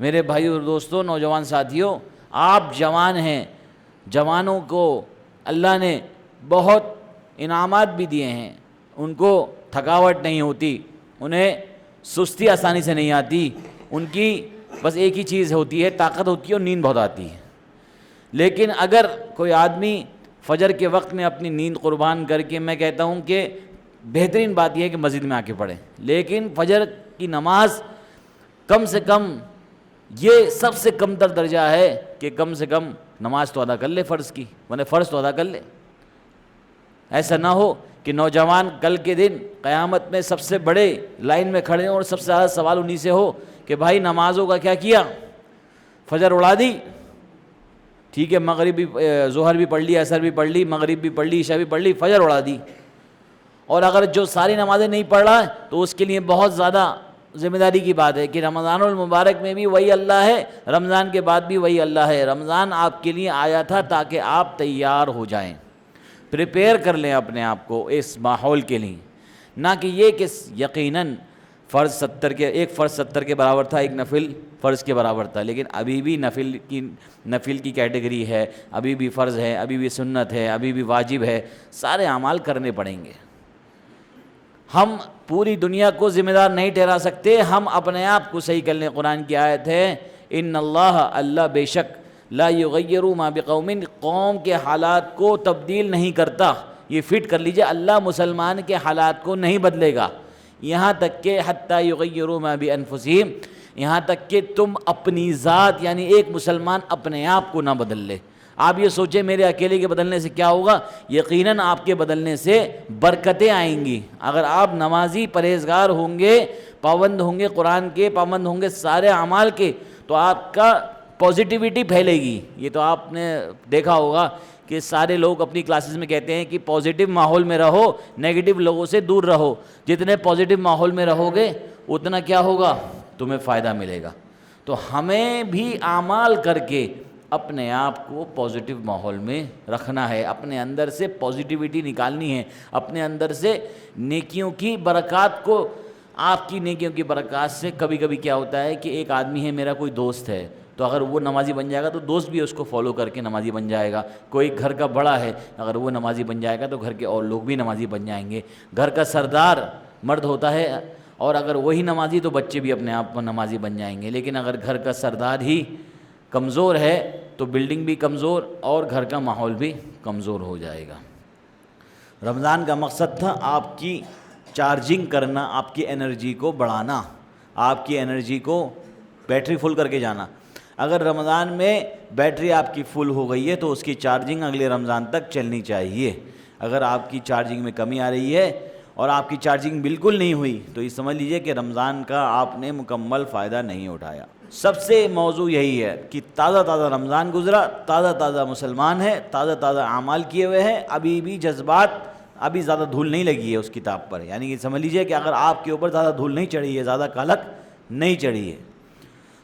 میرے بھائیو اور دوستوں، نوجوان ساتھیوں، آپ جوان ہیں، جوانوں کو اللہ نے بہت انعامات بھی دیے ہیں، ان کو تھکاوٹ نہیں ہوتی، انہیں سستی آسانی سے نہیں آتی، ان کی بس ایک ہی چیز ہوتی ہے، طاقت ہوتی ہے اور نیند بہت آتی ہے۔ لیکن اگر کوئی آدمی فجر کے وقت میں اپنی نیند قربان کر کے، میں کہتا ہوں کہ بہترین بات یہ ہے کہ مسجد میں آ کے پڑھے، لیکن فجر کی نماز کم سے کم، یہ سب سے کم تر درجہ ہے کہ کم سے کم نماز تو ادا کر لے فرض کی، ورنہ فرض تو ادا کر لے۔ ایسا نہ ہو کہ نوجوان کل کے دن قیامت میں سب سے بڑے لائن میں کھڑے ہوں اور سب سے زیادہ سوال انہی سے ہو کہ بھائی نمازوں کا کیا کیا، فجر اڑا دی، ٹھیک ہے، مغرب بھی، ظہر بھی پڑھ لی، عصر بھی پڑھ لی، مغرب بھی پڑھ لی، عشاء بھی پڑھ لی، فجر اڑا دی۔ اور اگر جو ساری نمازیں نہیں پڑھ رہا ہے تو اس کے لیے بہت زیادہ ذمہ داری کی بات ہے کہ رمضان المبارک میں بھی وہی اللہ ہے، رمضان کے بعد بھی وہی اللہ ہے۔ رمضان آپ کے لیے آیا تھا تاکہ آپ تیار ہو جائیں، پریپیئر کر لیں اپنے آپ کو اس ماحول کے لیے، نہ کہ یہ کہ یقیناً فرض 70 کے برابر تھا، ایک نفل فرض کے برابر تھا، لیکن ابھی بھی نفل کی کیٹیگری ہے، ابھی بھی فرض ہے، ابھی بھی سنت ہے، ابھی بھی واجب ہے، سارے اعمال کرنے پڑیں گے۔ ہم پوری دنیا کو ذمہ دار نہیں ٹھہرا سکتے، ہم اپنے آپ کو صحیح کر لیں۔ قرآن کی آیت ہے، ان اللہ بے شک لا یغیر ما بقوم، قوم کے حالات کو تبدیل نہیں کرتا۔ یہ فٹ کر لیجئے، اللہ مسلمان کے حالات کو نہیں بدلے گا، یہاں تک کہ حتی یغیروا ما بانفسہم، یہاں تک کہ تم اپنی ذات، یعنی ایک مسلمان اپنے آپ کو نہ بدل لے۔ آپ یہ سوچیں میرے اکیلے کے بدلنے سے کیا ہوگا؟ یقیناً آپ کے بدلنے سے برکتیں آئیں گی۔ اگر آپ نمازی پرہیزگار ہوں گے، پابند ہوں گے قرآن کے، پابند ہوں گے سارے اعمال کے، تو آپ کا پازیٹیوٹی پھیلے گی۔ یہ تو آپ نے دیکھا ہوگا کہ سارے لوگ اپنی کلاسز میں کہتے ہیں کہ پازیٹیو ماحول میں رہو، نیگیٹو لوگوں سے دور رہو۔ جتنے پازیٹیو ماحول میں رہو گے اتنا کیا ہوگا؟ تمہیں فائدہ ملے گا۔ تو ہمیں بھی اعمال کر کے اپنے آپ کو پازیٹیو ماحول میں رکھنا ہے، اپنے اندر سے پازیٹیوٹی نکالنی ہے، اپنے اندر سے نیکیوں کی برکات کو، آپ کی نیکیوں کی برکات سے کبھی کبھی کیا ہوتا ہے کہ ایک آدمی ہے، میرا کوئی دوست ہے، تو اگر وہ نمازی بن جائے گا تو دوست بھی اس کو فالو کر کے نمازی بن جائے گا۔ کوئی گھر کا بڑا ہے، اگر وہ نمازی بن جائے گا تو گھر کے اور لوگ بھی نمازی بن جائیں گے۔ گھر کا سردار مرد ہوتا ہے، اور اگر وہی نمازی تو بچے بھی اپنے آپ کو نمازی بن جائیں گے۔ لیکن اگر گھر کا سردار ہی کمزور ہے تو بلڈنگ بھی کمزور اور گھر کا ماحول بھی کمزور ہو جائے گا۔ رمضان کا مقصد تھا آپ کی چارجنگ کرنا، آپ کی انرجی کو بڑھانا، آپ کی انرجی کو بیٹری فل کر کے جانا۔ اگر رمضان میں بیٹری آپ کی فل ہو گئی ہے تو اس کی چارجنگ اگلے رمضان تک چلنی چاہیے۔ اگر آپ کی چارجنگ میں کمی آ رہی ہے اور آپ کی چارجنگ بالکل نہیں ہوئی تو یہ سمجھ لیجئے کہ رمضان کا آپ نے مکمل فائدہ نہیں اٹھایا۔ سب سے موضوع یہی ہے کہ تازہ رمضان گزرا، تازہ مسلمان ہے، تازہ اعمال کیے ہوئے ہیں، ابھی بھی جذبات، ابھی زیادہ دھول نہیں لگی ہے اس کتاب پر، یعنی کہ سمجھ لیجئے کہ اگر آپ کے اوپر زیادہ دھول نہیں چڑھی ہے، زیادہ کالک نہیں چڑھی ہے،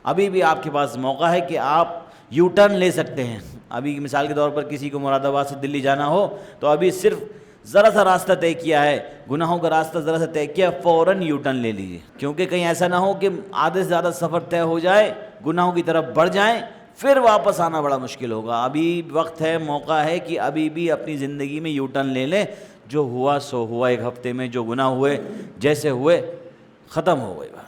ابھی بھی آپ کے پاس موقع ہے کہ آپ یو ٹرن لے سکتے ہیں۔ ابھی مثال کے طور پر کسی کو مراد آباد سے دلی جانا ہو تو ابھی صرف ذرا سا راستہ طے کیا ہے، گناہوں کا راستہ ذرا سا طے کیا، فوراً یو ٹرن لے لیجیے، کیونکہ کہیں ایسا نہ ہو کہ آدھے سے زیادہ سفر طے ہو جائے، گناہوں کی طرف بڑھ جائیں، پھر واپس آنا بڑا مشکل ہوگا۔ ابھی وقت ہے، موقع ہے کہ ابھی بھی اپنی زندگی میں یو ٹرن لے لیں۔ جو ہوا سو ہوا، ایک ہفتے میں جو گناہ ہوئے جیسے ہوئے ختم ہو گئے۔